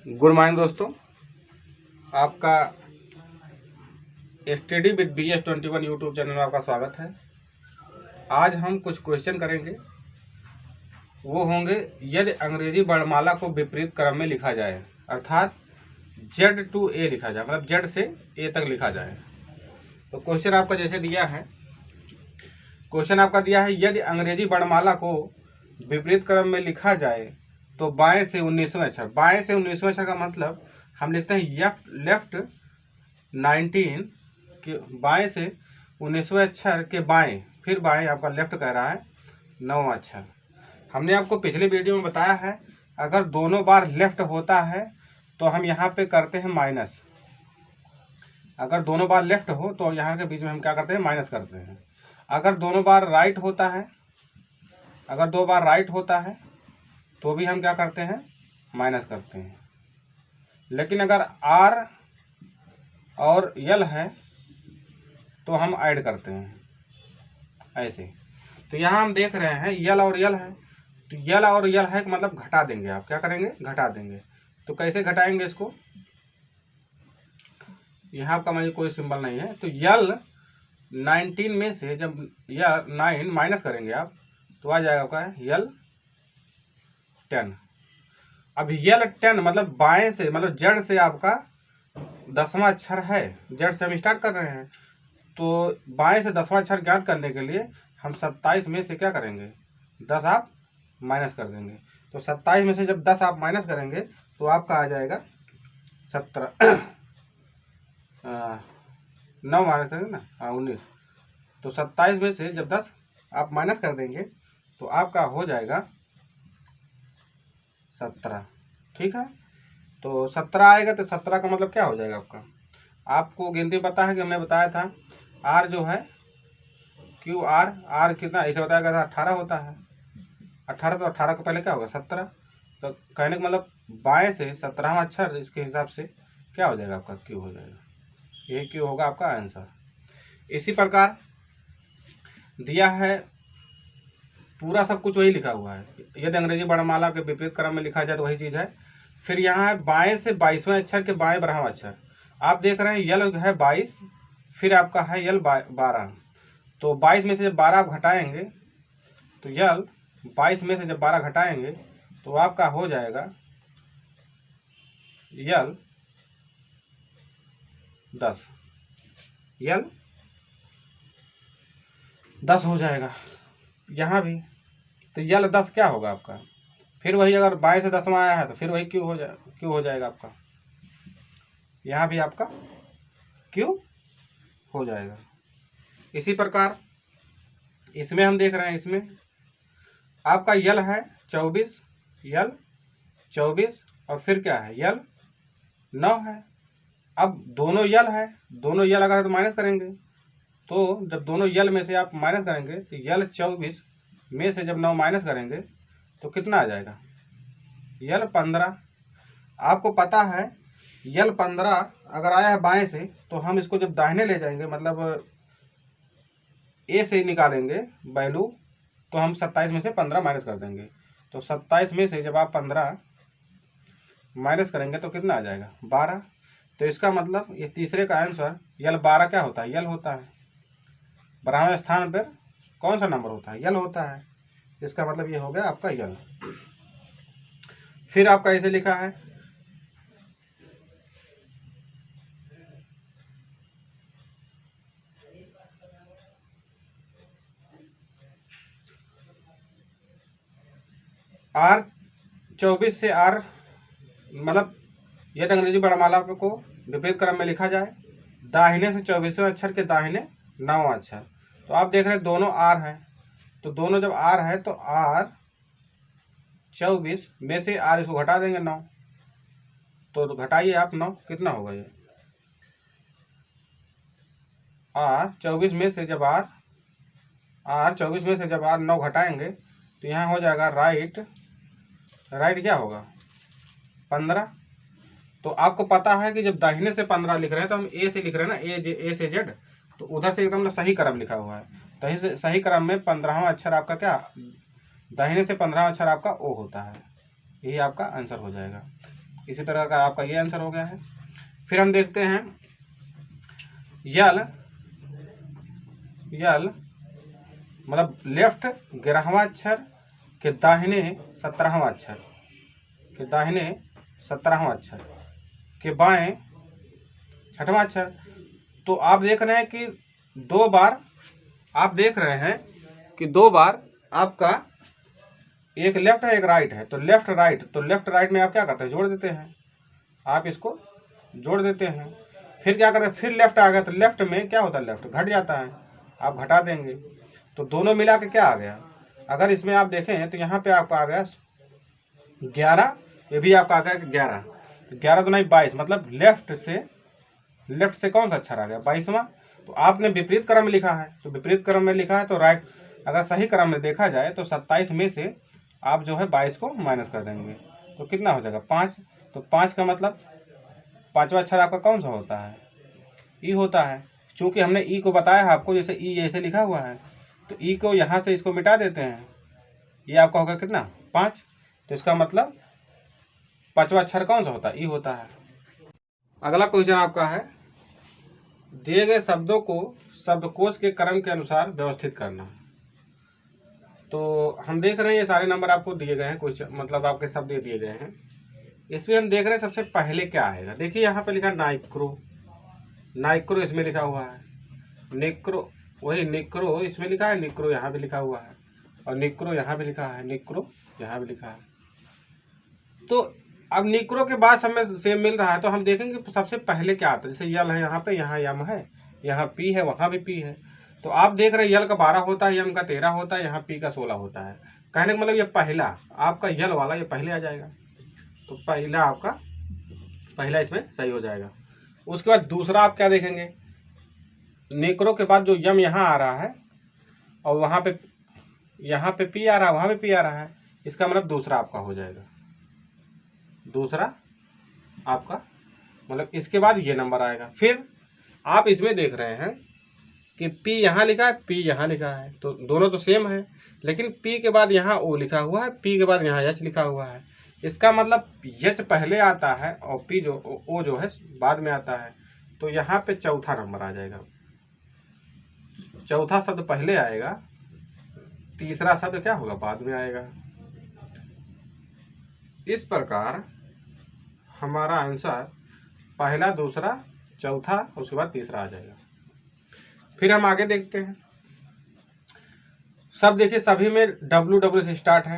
Good morning दोस्तों, आपका study with BS21 YouTube channel में आपका स्वागत है। आज हम कुछ क्वेश्चन करेंगे, वो होंगे यदि अंग्रेजी वर्णमाला को विपरीत क्रम में लिखा जाए, अर्थात Z to A लिखा जाए, मतलब Z से A तक लिखा जाए। तो क्वेश्चन आपका जैसे दिया है, क्वेश्चन आपका दिया है यदि अंग्रेजी वर्णमाला को विपरीत क्रम में लिखा जाए तो बाएं से 19वें अक्षर, बाएं से 19वें अक्षर का मतलब हम लिखते हैं लेफ्ट 19 के बाएं से 19वें अक्षर के बाएं, फिर बाएं आपका लेफ्ट कह रहा है 9वां अक्षर। हमने आपको पिछले वीडियो में बताया है अगर दोनों बार लेफ्ट होता है तो हम यहाँ पे करते हैं माइनस। अगर दोनों बार लेफ्ट हो तो यहाँ के बीच में हम क्या करते हैं, माइनस करते हैं। अगर दोनों बार राइट होता है, अगर दो बार राइट होता है तो भी हम क्या करते हैं, माइनस करते हैं। लेकिन अगर R और L है तो हम ऐड करते हैं ऐसे। तो यहाँ हम देख रहे हैं L और L है, तो L और L है मतलब घटा देंगे। आप क्या करेंगे, घटा देंगे। तो कैसे घटाएंगे इसको, यहाँ आपका मुझे कोई सिंबल नहीं है। तो L 19 में से जब 9 माइनस करेंगे आप तो आ जाएगा आपका L 10। अब L 10 मतलब बाएं से, मतलब Z से आपका 10वां अक्षर है। Z से हम स्टार्ट कर रहे हैं, तो बाएं से 10वां अक्षर ज्ञात करने के लिए हम 27 में से क्या करेंगे, 10 आप माइनस कर देंगे। तो 27 में से जब 10 आप माइनस करेंगे तो आपका आ जाएगा 17 9 माइनस करेंगे ना, 19। तो 27 में से जब 10 आप माइनस कर देंगे तो आपका हो जाएगा 17। ठीक है, तो 17 आएगा। तो 17 का मतलब क्या हो जाएगा आपका, आपको गिनती पता है कि हमने बताया था R जो है QR कितना ऐसे बताया गया था, 18 होता है। 18 तो 18 को पहले क्या होगा, 17। तो कहने का मतलब बाएं से 17वां अक्षर, इसके हिसाब से क्या हो जाएगा आपका, Q हो जाएगा। ये Q होगा आपका आंसर। इसी प्रकार दिया है, पूरा सब कुछ वही लिखा हुआ है। यदि अंग्रेजी वर्णमाला के विपरीत क्रम में लिखा जाए तो वही चीज़ है। फिर यहाँ है बाएं से 22वें अक्षर के बाएं 12वां अक्षर। आप देख रहे हैं यल है 22, फिर आपका है यल 12। तो 22 में से जब 12 आप घटाएंगे तो यल 22 में से जब 12 घटाएंगे तो आपका हो जाएगा यल 10। यल 10 हो जाएगा यहाँ भी। तो यल 10 क्या होगा आपका, फिर वही, अगर बाएं से 10वां आया है तो फिर वही Q हो जाएगा आपका। यहाँ भी आपका Q हो जाएगा। इसी प्रकार इसमें हम देख रहे हैं, इसमें आपका यल है 24, यल 24 और फिर क्या है, यल 9 है। अब दोनों यल है, दोनों यल अगर है तो माइनस करेंगे। तो जब दोनों यल में से आप माइनस करेंगे तो यल 24 में से जब 9 माइनस करेंगे तो कितना आ जाएगा, यल 15। आपको पता है यल 15 अगर आया है बाएं से तो हम इसको जब दाहिने ले जाएंगे, मतलब ए से निकालेंगे वैल्यू, तो हम 27 में से 15 माइनस कर देंगे। तो 27 में से जब आप 15 माइनस करेंगे तो कितना आ जाएगा, 12। तो इसका मतलब ये तीसरे का आंसर यल 12 क्या होता है, यल होता है। 12वें स्थान पर कौन सा नंबर होता है, यल होता है। इसका मतलब ये हो गया आपका यल। फिर आपका ऐसे लिखा है R 24 से R, मतलब यदि अंग्रेजी वर्णमाला को विपरीत क्रम में लिखा जाए, दाहिने से 24वें अक्षर के दाहिने 9वां अक्षर। तो आप देख रहे हैं दोनों R है, तो दोनों जब R है तो R 24 में से R इसको घटा देंगे 9। तो घटाइए आप 9, कितना होगा ये, R 24 में से जब R 24 में से जब R 9 घटाएंगे तो यहाँ हो जाएगा राइट क्या होगा, 15। तो आपको पता है कि जब दाहिने से 15 लिख रहे हैं तो हम ए से लिख रहे हैं ना, ए से जेड, तो उधर से एकदम सही क्रम लिखा हुआ है। सही क्रम में 15वां अक्षर आपका क्या, दाहिने से 15वां अक्षर आपका ओ होता है। यही आपका आंसर हो जाएगा। इसी तरह का आपका ये आंसर हो गया है। फिर हम देखते हैं यल मतलब लेफ्ट 11वां अक्षर के दाहिने 17वां अक्षर के बाएं 6वां अक्षर। तो आप देख रहे हैं कि दो बार आपका एक लेफ्ट है एक राइट है, तो लेफ्ट राइट में आप क्या करते हैं, जोड़ देते हैं। आप इसको जोड़ देते हैं। फिर क्या करते हैं, फिर लेफ्ट आ गया तो लेफ्ट में क्या होता है, लेफ्ट घट जाता है, आप घटा देंगे। तो दोनों मिला के क्या आ गया, अगर इसमें आप देखें तो यहाँ पे आपका आ गया 11, ये भी आपका आ गया 11। 11 तो नहीं 22, मतलब लेफ्ट से कौन सा अक्षर आ गया, 22वां। तो आपने विपरीत क्रम में लिखा है, तो विपरीत क्रम में लिखा है तो राइट, अगर सही क्रम में देखा जाए तो 27 में से आप जो है 22 को माइनस कर देंगे तो कितना हो जाएगा, 5। तो 5 का मतलब 5वां अक्षर आपका कौन सा होता है, ई होता है। चूंकि हमने ई को बताया है आपको, जैसे ई ऐसे लिखा हुआ है तो ई को यहाँ से इसको मिटा देते हैं, ये आपका होगा कितना, 5। तो इसका मतलब 5वां अक्षर कौन सा होता है, ई होता है। अगला क्वेश्चन आपका है, दिए गए शब्दों को शब्दकोश के क्रम के अनुसार व्यवस्थित करना। तो हम देख रहे हैं ये सारे नंबर आपको दिए गए हैं, कुछ मतलब आपके शब्द दिए गए हैं। इसमें हम देख रहे हैं सबसे पहले क्या आएगा। देखिए यहाँ पे लिखा नाइक्रो इसमें लिखा हुआ है, निक्रो इसमें लिखा है, निक्रो यहाँ भी लिखा हुआ है, और निक्रो यहाँ भी लिखा है, निक्रो यहाँ भी लिखा है। तो अब निक्रो के बाद हमें सेम मिल रहा है, तो हम देखेंगे सबसे पहले क्या आता है। जैसे यल है यहाँ पे, यहाँ यम है, यहाँ पी है, वहाँ भी पी है। तो आप देख रहे हैं यल का 12 होता है, यम का 13 होता है, यहाँ पी का 16 होता है। कहने का मतलब ये पहला आपका यल वाला ये पहले आ जाएगा, तो पहला इसमें सही हो जाएगा। उसके बाद दूसरा आप क्या देखेंगे, निक्रो के बाद जो यम यहाँ आ रहा है और वहाँ पे यहाँ पे पी आ रहा है, वहाँ पे पी आ रहा है, इसका मतलब दूसरा आपका हो जाएगा। दूसरा आपका मतलब इसके बाद ये नंबर आएगा। फिर आप इसमें देख रहे हैं कि P यहाँ लिखा है, P यहाँ लिखा है, तो दोनों तो सेम है, लेकिन P के बाद यहाँ O लिखा हुआ है, P के बाद यहाँ H लिखा हुआ है। इसका मतलब H पहले आता है और P जो O जो है बाद में आता है। तो यहाँ पे चौथा नंबर आ जाएगा, चौथा शब्द पहले आएगा, तीसरा शब्द क्या होगा, बाद में आएगा। इस प्रकार हमारा आंसर पहला, दूसरा, चौथा, उसके बाद तीसरा आ जाएगा। फिर हम आगे देखते हैं। सब देखिए सभी में W से स्टार्ट है,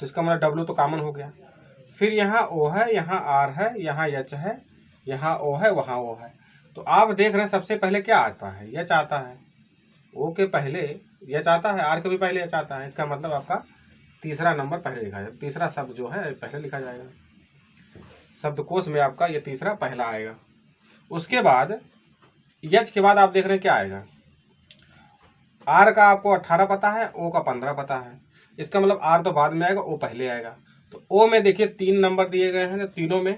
तो इसका मतलब W तो कॉमन हो गया। फिर यहाँ O है, यहाँ R है, यहाँ H है, यहाँ O है, वहाँ O है। तो आप देख रहे हैं सबसे पहले क्या आता है, H आता है। O के पहले H आता है, R के भी पहले H आता है। इसका मतलब आपका तीसरा नंबर पहले लिखा जाएगा, तीसरा शब्द जो है पहले लिखा जाएगा। शब्दकोश में आपका ये तीसरा पहला आएगा। उसके बाद H के बाद आप देख रहे हैं क्या आएगा, R का आपको 18 पता है, O का 15 पता है। इसका मतलब R तो बाद में आएगा, O पहले आएगा। तो O में देखिए 3 नंबर दिए गए हैं, तीनों में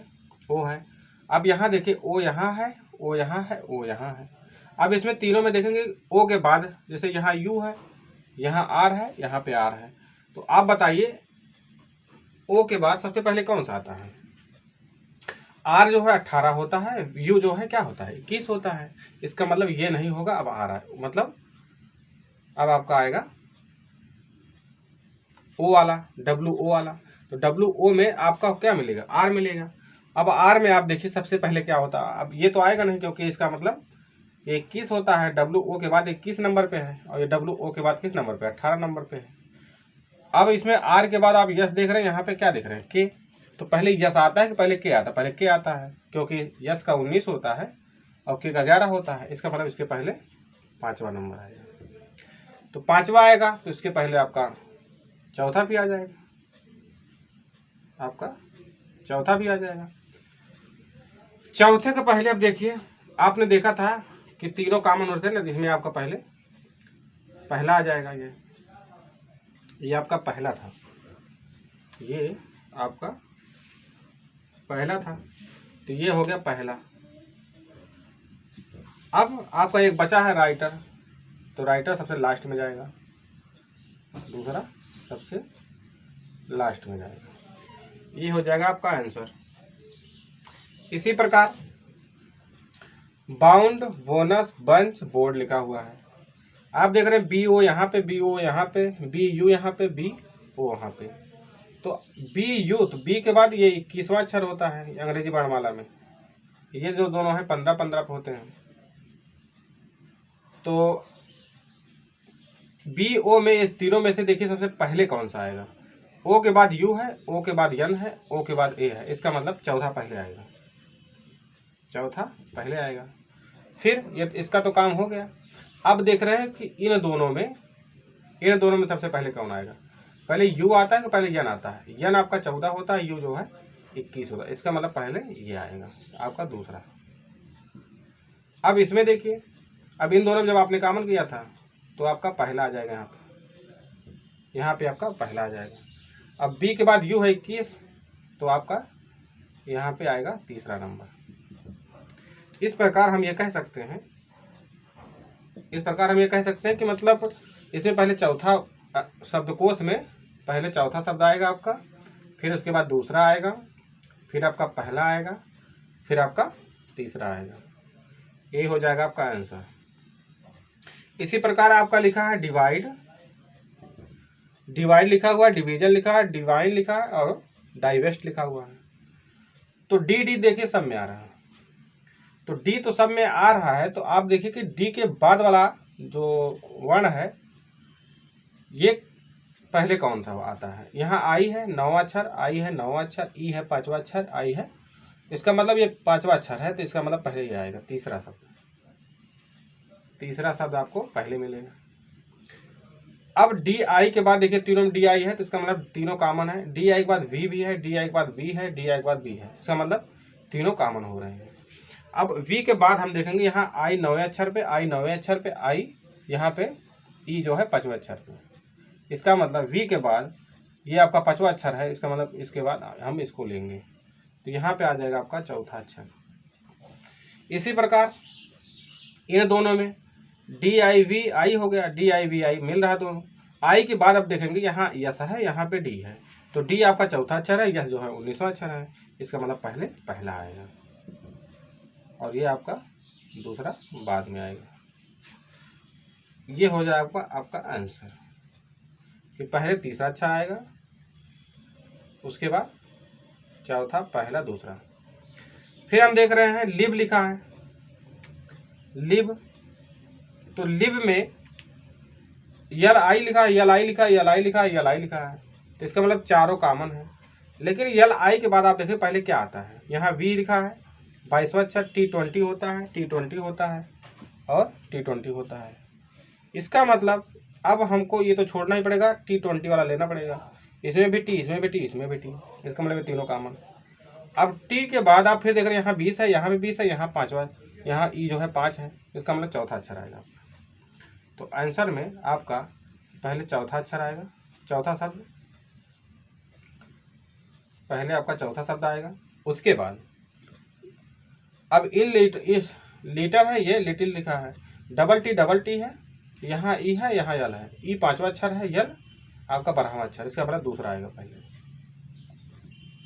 O है। अब यहाँ देखिए O यहाँ है, O यहाँ है, O यहाँ है। अब इसमें तीनों में देखेंगे O के बाद जैसे यहाँ U है, यहाँ R है, यहाँ पे R है। तो आप बताइए O के बाद सबसे पहले कौन सा आता है। R जो है 18 होता है, U जो है क्या होता है 21 होता है। इसका मतलब ये नहीं होगा, अब आ रहा है, मतलब अब आपका आएगा O वाला, WO वाला। तो WO में आपका क्या मिलेगा, R मिलेगा। अब R में आप देखिए सबसे पहले क्या होता है, अब ये तो आएगा नहीं क्योंकि इसका मतलब ये 21 होता है, WO के बाद 21 नंबर पे है, और ये WO के बाद किस नंबर पे, 18 नंबर पे है। अब इसमें R के बाद आप यस देख रहे हैं, यहाँ पे क्या देख रहे हैं, के। तो पहले यस आता है कि पहले के आता है, पहले के आता है, क्योंकि यस का 19 होता है और के का 11 होता है। इसका मतलब इसके पहले 5वां नंबर आएगा। तो 5वां आएगा तो इसके पहले आपका चौथा भी आ जाएगा, आपका चौथा भी आ जाएगा। चौथे के पहले अब देखिए, आपने देखा था कि तीनों कॉमन होते हैं ना, जिसमें आपका पहला आ जाएगा। ये आपका पहला था, ये आपका पहला था, तो ये हो गया पहला। अब आपका एक बचा है राइटर, तो राइटर सबसे लास्ट में जाएगा, दूसरा सबसे लास्ट में जाएगा। ये हो जाएगा आपका आंसर। इसी प्रकार बाउंड, बोनस, बंच, बोर्ड लिखा हुआ है। आप देख रहे हैं बी ओ यहाँ पे, बी ओ यहाँ पे, बी यू यहाँ पे, बी ओ यहाँ पे। तो बी यू, तो बी के बाद ये 21वां अक्षर होता है अंग्रेजी वर्णमाला में। ये जो दोनों हैं 15-15 होते हैं। तो बी ओ में ये तीनों में से देखिए सबसे पहले कौन सा आएगा। ओ के बाद यू है, ओ के बाद एन है, ओ के बाद ए है। इसका मतलब चौथा पहले आएगा, चौथा पहले आएगा। फिर ये इसका तो काम हो गया। अब देख रहे हैं कि इन दोनों में सबसे पहले कौन आएगा। पहले यू आता है कि पहले यन आता है। यन आपका 14 होता है, यू जो है 21 होता है। इसका मतलब पहले ये आएगा आपका दूसरा। अब इसमें देखिए, अब इन दोनों में जब आपने कॉमन किया था तो आपका पहला आ जाएगा यहाँ पे आपका पहला आ जाएगा। अब बी के बाद यू है 21, तो आपका यहाँ पे आएगा तीसरा नंबर। इस प्रकार हम ये कह सकते हैं कि मतलब इसमें पहले चौथा शब्दकोश में पहले चौथा शब्द आएगा आपका, फिर उसके बाद दूसरा आएगा, फिर आपका पहला आएगा, फिर आपका तीसरा आएगा। ये हो जाएगा आपका आंसर। इसी प्रकार आपका लिखा है डिवाइड लिखा हुआ है, डिवीजन लिखा है, डिवाइन लिखा है और डाइवेस्ट लिखा हुआ है। तो डी देखिए सब में आ रहा है। तो डी तो सब में आ रहा है। तो आप देखिए कि डी के बाद वाला जो वर्ण है ये पहले कौन सा आता है। यहाँ आई है 9वां अक्षर, आई है 9वां अक्षर, ई है 5वां अक्षर, आई है, इसका मतलब ये 5वां अक्षर है। तो इसका मतलब पहले ये आएगा तीसरा शब्द आपको पहले मिलेगा। अब डी आई के बाद देखिए तीनों में डी आई है, तो इसका मतलब तीनों कॉमन है। डी आई के बाद वी भी है, डी आई के बाद बी है, डी आई के बाद बी है। इसका मतलब तीनों कॉमन हो रहे हैं। अब वी के बाद हम देखेंगे यहाँ आई 9वें अक्षर पे, आई 9वें अक्षर पे, आई यहाँ पे, ई जो है 5वें अक्षर पे। इसका मतलब वी के बाद ये आपका 5वां अक्षर है। इसका मतलब इसके बाद हम इसको लेंगे, तो यहाँ पे आ जाएगा आपका चौथा अक्षर। इसी प्रकार इन दोनों में डी आई वी आई हो गया, डी आई वी आई मिल रहा दोनों। आई के बाद अब देखेंगे यहाँ यस है, यहाँ पे डी है। तो डी आपका चौथा अक्षर है, यस जो है 19वां अक्षर है। इसका मतलब पहला आएगा और ये आपका दूसरा बाद में आएगा। ये हो जाएगा आपका आंसर कि पहले तीसरा अक्षर आएगा, उसके बाद चौथा, पहला, दूसरा। फिर हम देख रहे हैं लिब लिखा है, लिब। तो लिब में यल आई लिखा है, यल आई लिखा है, यल आई लिखा है, यल आई लिखा है। तो इसका मतलब चारों कॉमन है। लेकिन यल आई के बाद आप देखिए पहले क्या आता है। यहाँ वी लिखा है, 22वां अक्षर, T20 होता है, T20 होता है और T20 होता है। इसका मतलब अब हमको ये तो छोड़ना ही पड़ेगा, T20 वाला लेना पड़ेगा। इसमें भी टी, इसमें भी टी, इसमें भी टी। इसका मतलब ये तीनों कॉमन। अब टी के बाद आप फिर देख रहे हैं यहाँ 20 है, यहाँ भी 20 है, यहाँ 5वां, यहाँ ई जो है 5 है। इसका मतलब चौथा अक्षर आएगा। तो आंसर में आपका पहले चौथा अक्षर आएगा, चौथा शब्द पहले आपका चौथा शब्द आएगा। उसके बाद अब इस लीटर है, ये लिटिल लिखा है, डबल टी है, यहाँ ई है, यहाँ यल है। ई 5वां अक्षर है, यल आपका 12वां अक्षर। इसका मतलब दूसरा आएगा, पहले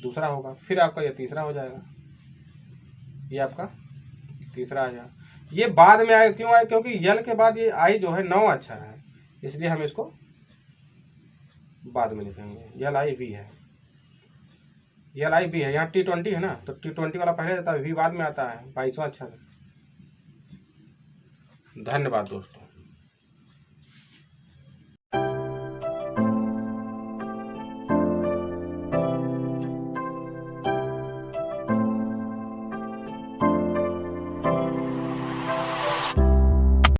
दूसरा होगा, फिर आपका ये तीसरा हो जाएगा, ये आपका तीसरा आ जाएगा। ये बाद में आएगा, क्यों आए, क्योंकि यल के बाद ये आई जो है 9वां अक्षर है, इसलिए हम इसको बाद में लिखेंगे। यल आई वी है, यल आई वी है। यहाँ T20 है ना, तो T20 वाला पहले आता है, वी बाद में आता है, 22वां अक्षर। धन्यवाद दोस्तों।